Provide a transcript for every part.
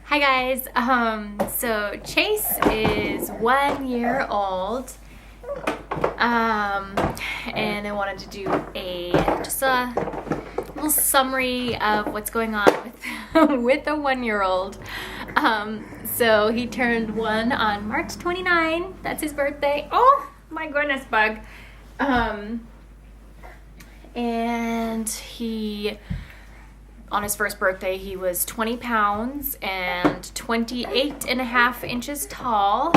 Hi guys. So Chase is 1 year old. And I wanted to do just a little summary of what's going on with a 1 year old. So he turned 1 on March 29. That's his birthday. Oh my goodness, bug. And on his first birthday, he was 20 pounds and 28 and a half inches tall.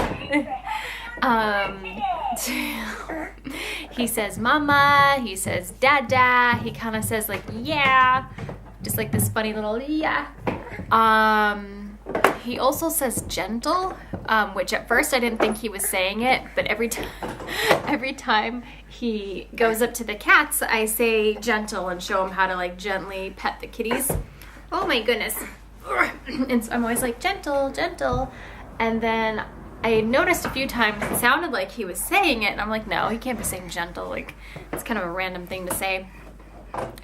He says mama, he says dada, he kind of says like yeah, just like this funny little yeah. He also says gentle, which at first I didn't think he was saying it, but every time he goes up to the cats, I say gentle and show him how to like gently pet the kitties. Oh my goodness. And so I'm always like gentle, gentle. And then I noticed a few times it sounded like he was saying it, and I'm like, no, he can't be saying gentle. Like, it's kind of a random thing to say.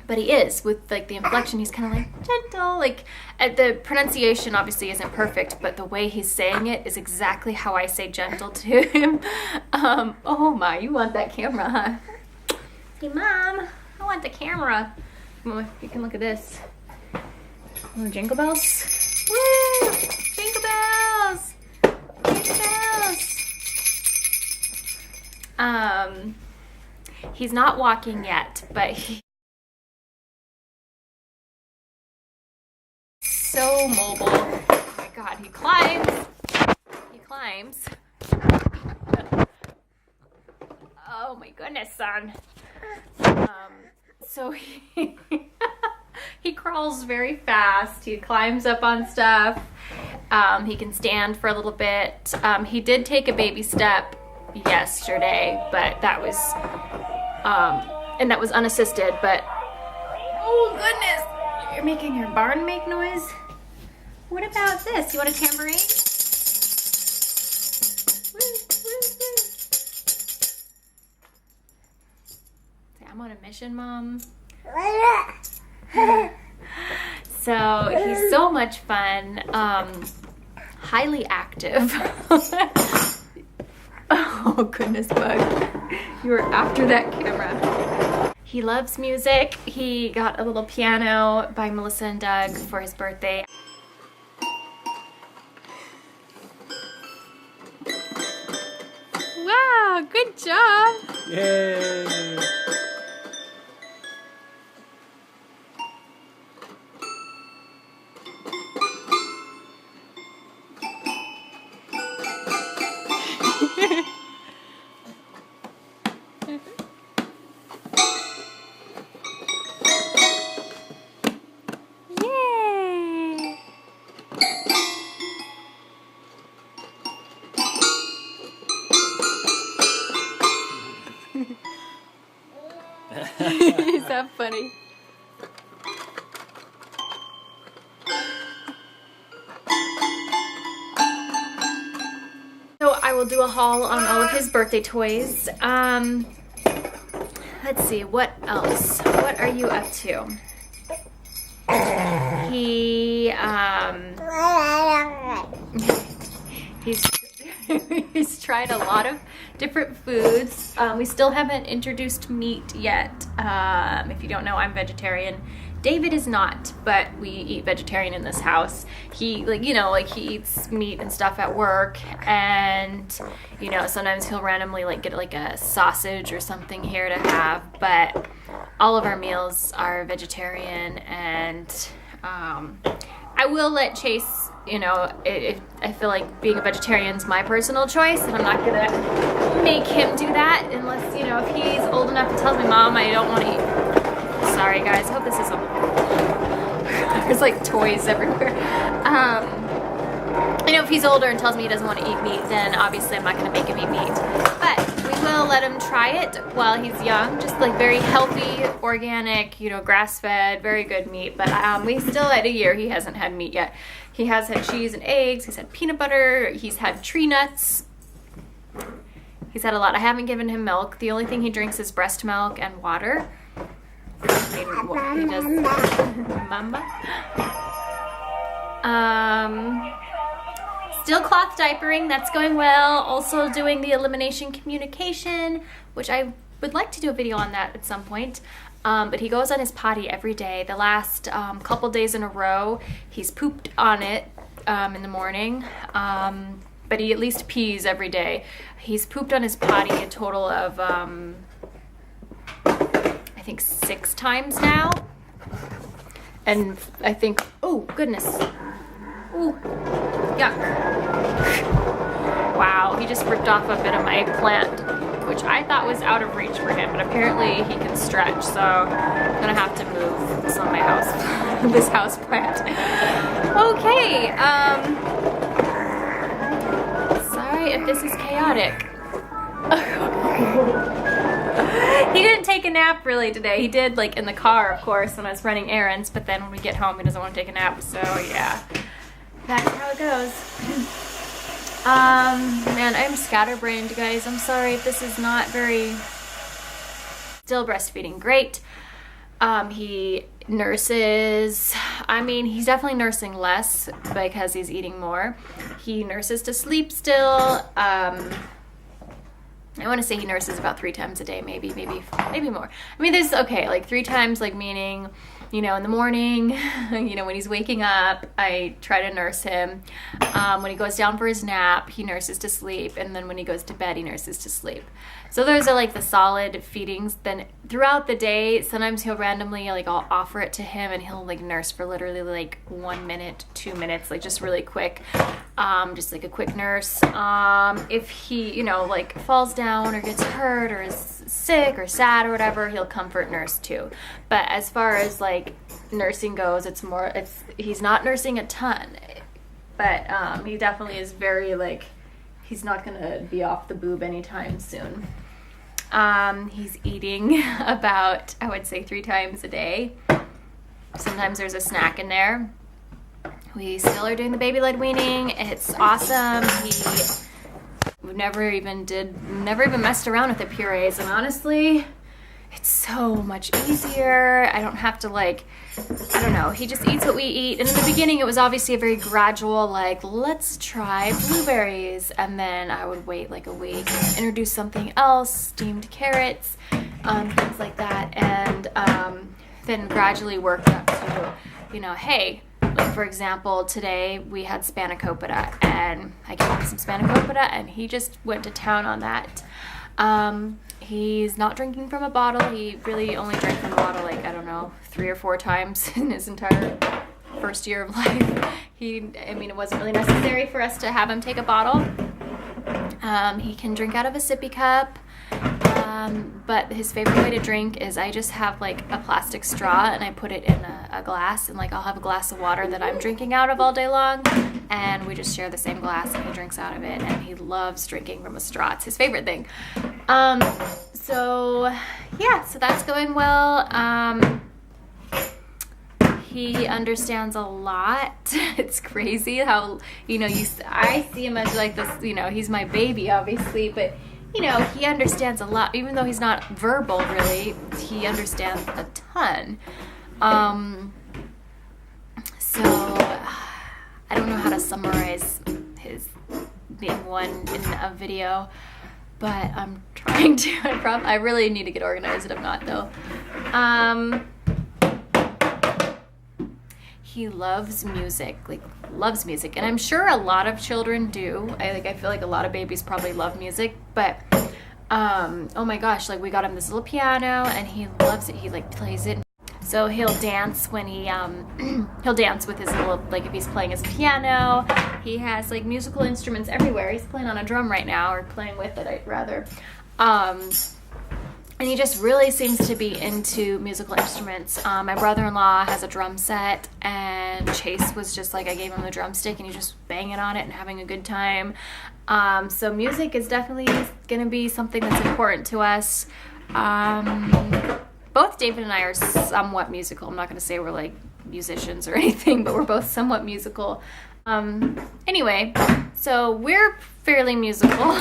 But he is, with like the inflection, he's kind of like gentle. Like, the pronunciation obviously isn't perfect, but the way he's saying it is exactly how I say gentle to him. Oh my, you want that camera, huh? Hey mom, I want the camera. You can look at this. Oh, jingle bells. Woo! Jingle bells! Jingle bells! He's not walking yet, but he's so mobile. Oh my god, he climbs. He climbs. Oh my goodness, son. So he crawls very fast. He climbs up on stuff. He can stand for a little bit. He did take a baby step yesterday, but that was unassisted. But oh goodness, you're making your barn make noise. What about this? You want a tambourine? I'm on a mission, Mom. So he's so much fun, highly active. Oh goodness, bug. You were after that camera. He loves music. He got a little piano by Melissa and Doug for his birthday. Wow, good job. Yay. Yay! Is that funny? So I will do a haul on all of his birthday toys. Let's see, what else? What are you up to? He's tried a lot of different foods. We still haven't introduced meat yet. If you don't know, I'm vegetarian. David is not, but we eat vegetarian in this house. He he eats meat and stuff at work, and sometimes he'll randomly get a sausage or something here to have, but all of our meals are vegetarian. And I will let Chase, if I feel like being a vegetarian is my personal choice, and I'm not gonna make him do that unless, if he's old enough to tell me, Mom, I don't want to eat. Sorry guys, hope this isn't. There's like toys everywhere. If he's older and tells me he doesn't want to eat meat, then obviously I'm not gonna make him eat meat. But we will let him try it while he's young, just like very healthy, organic, grass-fed, very good meat. But we still, at a year, he hasn't had meat yet. He has had cheese and eggs, he's had peanut butter, he's had tree nuts. He's had a lot. I haven't given him milk. The only thing he drinks is breast milk and water. He does. Mamba. Still cloth diapering, that's going well. Also doing the elimination communication, which I would like to do a video on that at some point. But he goes on his potty every day. The last couple days in a row, he's pooped on it in the morning. But he at least pees every day. He's pooped on his potty a total of, I think 6 times now. And I think, oh goodness. Ooh, yuck. Wow, he just ripped off a bit of my plant, which I thought was out of reach for him, but apparently he can stretch, so I'm gonna have to move some of my house, this house plant. Okay, sorry if this is chaotic. He didn't take a nap really today. He did like in the car, of course, when I was running errands, but then when we get home, he doesn't want to take a nap, so yeah. That's how it goes. Man, I'm scatterbrained, guys. I'm sorry if this is not very... Still breastfeeding great. He nurses. I mean, he's definitely nursing less because he's eating more. He nurses to sleep still. I want to say he nurses about 3 times a day, maybe more. I mean, there's, okay, like 3 times, like meaning, you know, in the morning, you know, when he's waking up, I try to nurse him. When he goes down for his nap, he nurses to sleep. And then when he goes to bed, he nurses to sleep. So those are like the solid feedings. Then throughout the day, sometimes he'll randomly, like I'll offer it to him and he'll like nurse for literally like 1 minute, 2 minutes, like just really quick. Just like a quick nurse. If he, you know, like falls down or gets hurt or is sick or sad or whatever, he'll comfort nurse too. But as far as like nursing goes, he's not nursing a ton, but he definitely is very like, he's not gonna be off the boob anytime soon. He's eating about, I would say 3 times a day. Sometimes there's a snack in there. We still are doing the baby-led weaning. It's awesome. We never even messed around with the purees, and honestly, it's so much easier. I don't have to like, I don't know, he just eats what we eat. And in the beginning, it was obviously a very gradual, like, let's try blueberries. And then I would wait like a week, introduce something else, steamed carrots, things like that. And then gradually worked up to, you know, hey, like for example, today we had spanakopita and I gave him some spanakopita and he just went to town on that. He's not drinking from a bottle. He really only drank from a bottle like, I don't know, 3 or 4 times in his entire first year of life. It wasn't really necessary for us to have him take a bottle. He can drink out of a sippy cup. But his favorite way to drink is I just have like a plastic straw and I put it in a glass, and like I'll have a glass of water that I'm drinking out of all day long, and we just share the same glass and he drinks out of it, and he loves drinking from a straw. It's his favorite thing. So that's going well. He understands a lot. It's crazy how, you know, I see him as like this, you know, he's my baby obviously, but you know, he understands a lot. Even though he's not verbal really, he understands a ton. So I don't know how to summarize his being one in a video, but I'm trying to. I really need to get organized, I'm not though. He loves music, and I'm sure a lot of children do. I feel like a lot of babies probably love music, but oh my gosh, like we got him this little piano and he loves it. He like plays it. So he'll dance when he'll dance with his little, like if he's playing his piano. He has like musical instruments everywhere. He's playing on a drum right now, or playing with it, rather. And he just really seems to be into musical instruments. My brother-in-law has a drum set, and Chase was just like, I gave him the drumstick and he's just banging on it and having a good time. So music is definitely going to be something that's important to us. Both David and I are somewhat musical. I'm not going to say we're like musicians or anything, but we're both somewhat musical. Anyway, so we're fairly musical.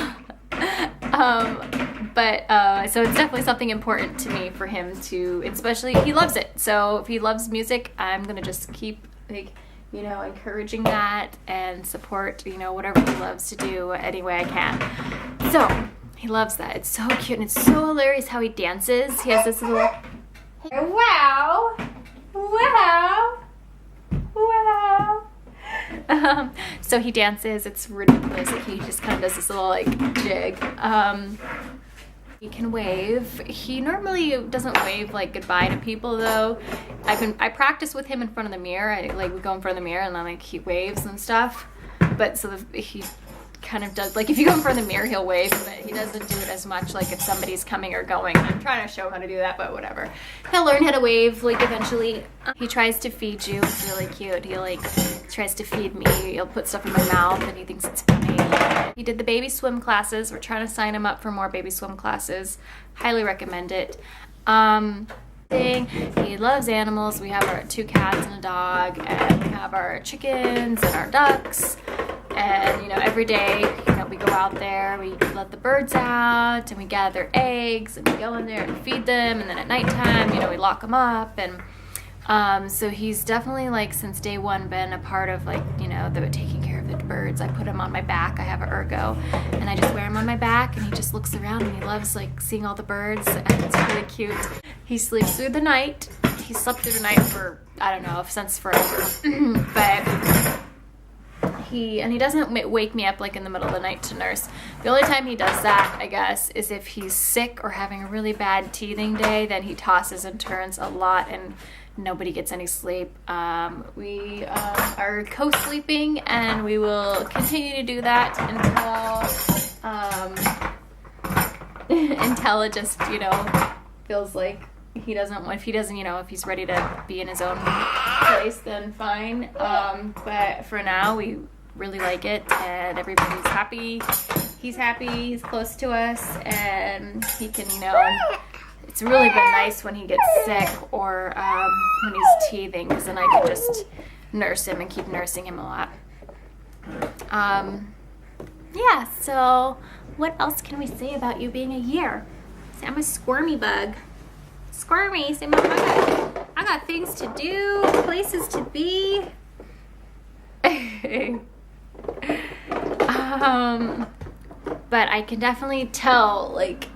So it's definitely something important to me for him to, especially he loves it. So if he loves music, I'm gonna just keep like you know, encouraging that and support, you know, whatever he loves to do any way I can. So he loves that. It's so cute and it's so hilarious how he dances. He has this little wow, wow, wow. So he dances. It's ridiculous. Like he just kind of does this little like jig. He can wave. He normally doesn't wave like goodbye to people though. I practice with him in front of the mirror. We go in front of the mirror and then like he waves and stuff. But so he kind of does, like if you go in front of the mirror he'll wave, but he doesn't do it as much like if somebody's coming or going. I'm trying to show him how to do that, but whatever. He'll learn how to wave like eventually. He tries to feed you. It's really cute. He like tries to feed me. He'll put stuff in my mouth and he thinks it's funny. He did the baby swim classes. We're trying to sign him up for more baby swim classes. Highly recommend it. He loves animals. We have our 2 cats and a dog, and we have our chickens and our ducks. And, you know, every day, you know, we go out there, we let the birds out, and we gather eggs, and we go in there and feed them, and then at nighttime, you know, we lock them up, and so he's definitely, like, since day one been a part of, like, you know, taking care of the birds. I put him on my back. I have an ergo, and I just wear him on my back, and he just looks around, and he loves, like, seeing all the birds, and it's really cute. He sleeps through the night. He slept through the night for, I don't know, since forever, but he doesn't wake me up like in the middle of the night to nurse. The only time he does that, I guess, is if he's sick or having a really bad teething day. Then he tosses and turns a lot and nobody gets any sleep. We are co-sleeping and we will continue to do that until it just, you know, feels like if he doesn't, you know, if he's ready to be in his own place, then fine. But for now, we really like it, and everybody's happy. He's happy. He's close to us, and he can, you know. It's really been nice when he gets sick or when he's teething, because then I can just nurse him and keep nursing him a lot. Yeah. So, what else can we say about you being a year? Say I'm a squirmy bug. Squirmy, say, Mom, I got things to do, places to be. But I can definitely tell, like,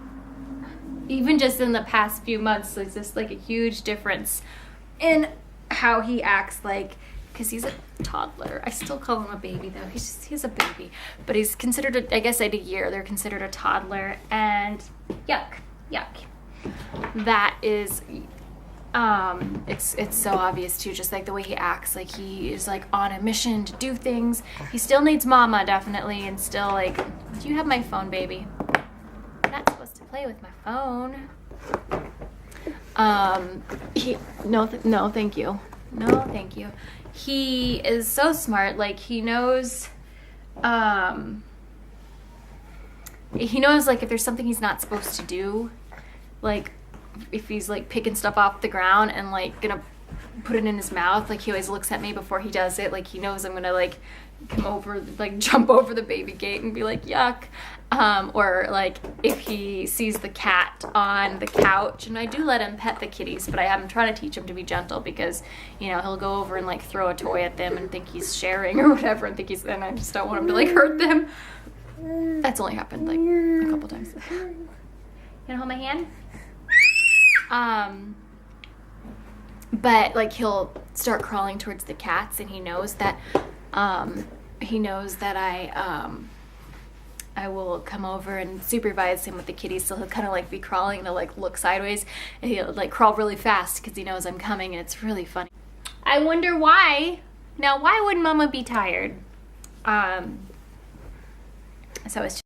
even just in the past few months, there's just like a huge difference in how he acts, like, because he's a toddler. I still call him a baby though. He's a baby, but he's considered I guess at a year they're considered a toddler, and yuck. That is, it's so obvious too, just like the way he acts, like he is like on a mission to do things. He still needs mama, definitely, and still like, do you have my phone, baby? I'm not supposed to play with my phone. No, thank you. No, thank you. He is so smart, like he knows, like if there's something he's not supposed to do, like if he's like picking stuff off the ground and like gonna put it in his mouth, like he always looks at me before he does it, like he knows I'm gonna like come over, like jump over the baby gate and be like yuck. Or like if he sees the cat on the couch, and I do let him pet the kitties, but I'm trying to teach him to be gentle, because you know he'll go over and like throw a toy at them and think he's sharing or whatever, and I just don't want him to like hurt them. That's only happened like a couple times. You wanna hold my hand? But like he'll start crawling towards the cats, and he knows that I will come over and supervise him with the kitties, so he'll kind of like be crawling to like look sideways, and he'll like crawl really fast because he knows I'm coming, and it's really funny. I wonder why. Now, why would Mama be tired? So it's